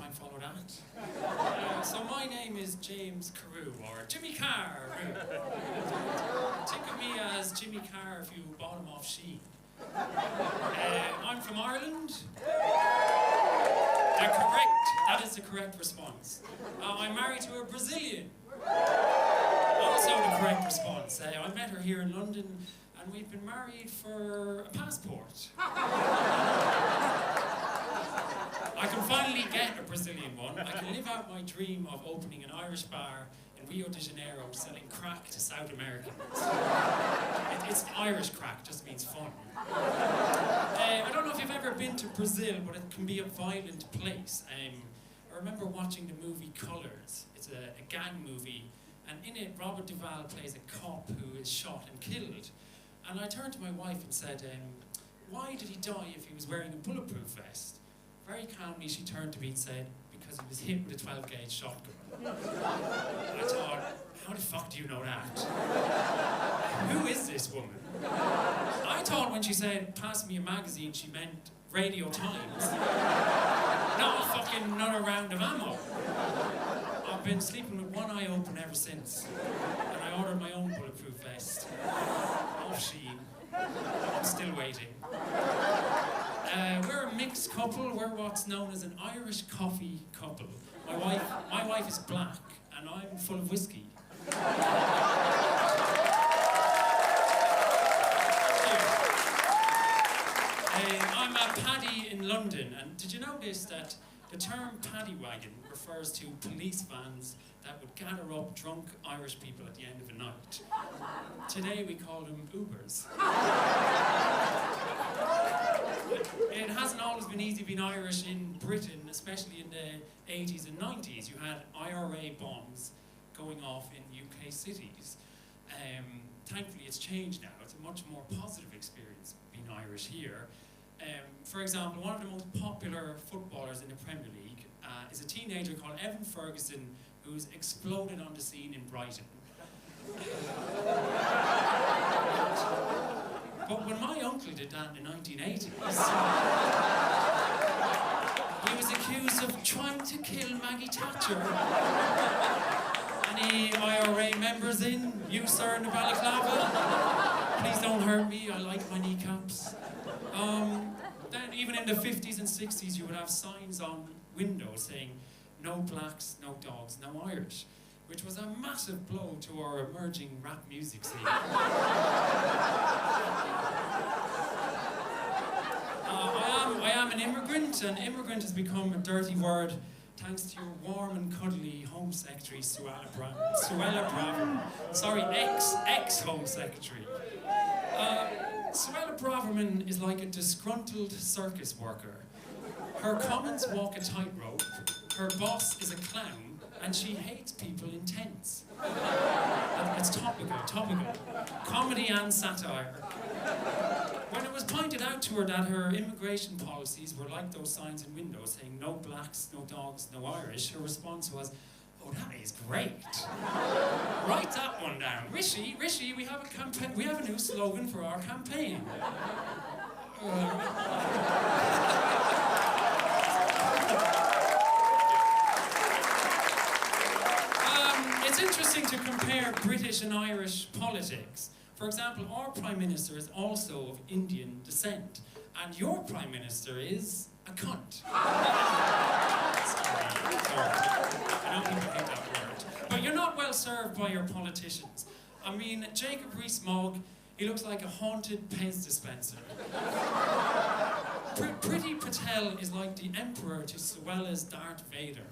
might follow that. So my name is James Carew, or Jimmy Carr. Think of me as Jimmy Carr if you bought him off Shein. I'm from Ireland. They're correct. That is the correct response. I'm married to a Brazilian. Also the correct response. I met her here in London, and we've been married for a passport. I can finally get a Brazilian one. I can live out my dream of opening an Irish bar in Rio de Janeiro selling crack to South Americans. It's Irish crack, just means fun. I don't know if you've ever been to Brazil, but it can be a violent place. I remember watching the movie Colours. It's a gang movie, and in it, Robert Duvall plays a cop who is shot and killed. And I turned to my wife and said, why did he die if he was wearing a bulletproof vest? Very calmly, she turned to me and said, because he was hit with a 12-gauge shotgun. I thought, how the fuck do you know that? Who is this woman? I thought when she said, pass me a magazine, she meant Radio Times. Not a fucking another round of ammo. I've been sleeping with one eye open ever since. And I ordered my own bulletproof vest. Off Shein. I'm still waiting. We're a mixed couple. We're what's known as an Irish coffee couple. My wife is black, and I'm full of whiskey. I'm a paddy in London, and did you notice that the term paddy wagon refers to police vans that would gather up drunk Irish people at the end of the night? Today we call them Ubers. It hasn't always been easy being Irish in Britain, especially in the 80s and 90s. You had IRA bombs going off in UK cities. Thankfully it's changed now. It's a much more positive experience being Irish here. For example, one of the most popular footballers in the Premier League is a teenager called Evan Ferguson, who's exploded on the scene in Brighton. But when my uncle did that in the 1980s, he was accused of trying to kill Maggie Thatcher. Any IRA members in? You, sir, in the balaclava? Please don't hurt me, I like my kneecaps. Then even in the 50s and 60s, you would have signs on windows saying, no blacks, no dogs, no Irish, which was a massive blow to our emerging rap music scene. I am an immigrant, and immigrant has become a dirty word thanks to your warm and cuddly Home Secretary, Suella Braverman. Sorry, ex-Home Secretary. Suella Braverman is like a disgruntled circus worker. Her comments walk a tightrope, her boss is a clown, and she hates people in tents. It's topical. Comedy and satire. When it was pointed out to her that her immigration policies were like those signs in windows saying no blacks, no dogs, no Irish, her response was, oh, that is great. Write that one down. Rishi, we have a campaign. We have a new slogan for our campaign. It's interesting to compare British and Irish politics. For example, our Prime Minister is also of Indian descent, and your Prime Minister is a cunt. Sorry. I know people hate that word. But you're not well served by your politicians. I mean, Jacob Rees-Mogg, he looks like a haunted Pez dispenser. Priti Patel is like the Emperor to Suella's Darth Vader.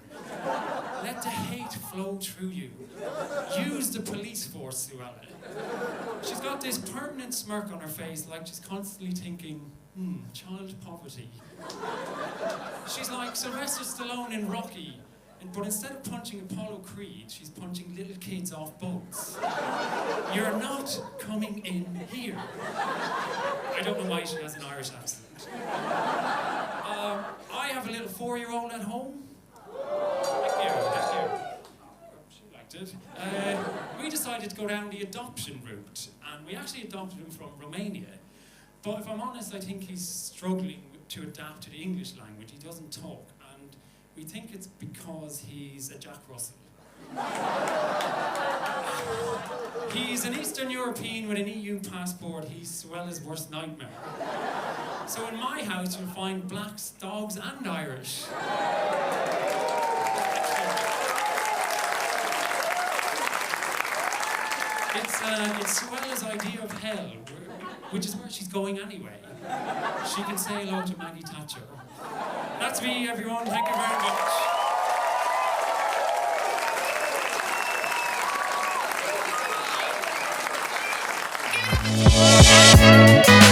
Let the hate flow through you. Use the police force, Suella. She's got this permanent smirk on her face, like she's constantly thinking, child poverty. She's like Sylvester Stallone in Rocky, but instead of punching Apollo Creed, she's punching little kids off boats. You're not coming in here. I don't know why she has an Irish accent. I have a little 4-year-old at home. Thank you. She liked it. We decided to go down the adoption route, and we actually adopted him from Romania. But if I'm honest, I think he's struggling to adapt to the English language. He doesn't talk, and We think it's because he's a Jack Russell. He's an Eastern European with an EU passport. He's Suella's worst nightmare. So in my house, you'll find blacks, dogs, and Irish. It's Suella's idea of hell, which is where she's going anyway. She can say hello to Maggie Thatcher. That's me, everyone. Thank you very much.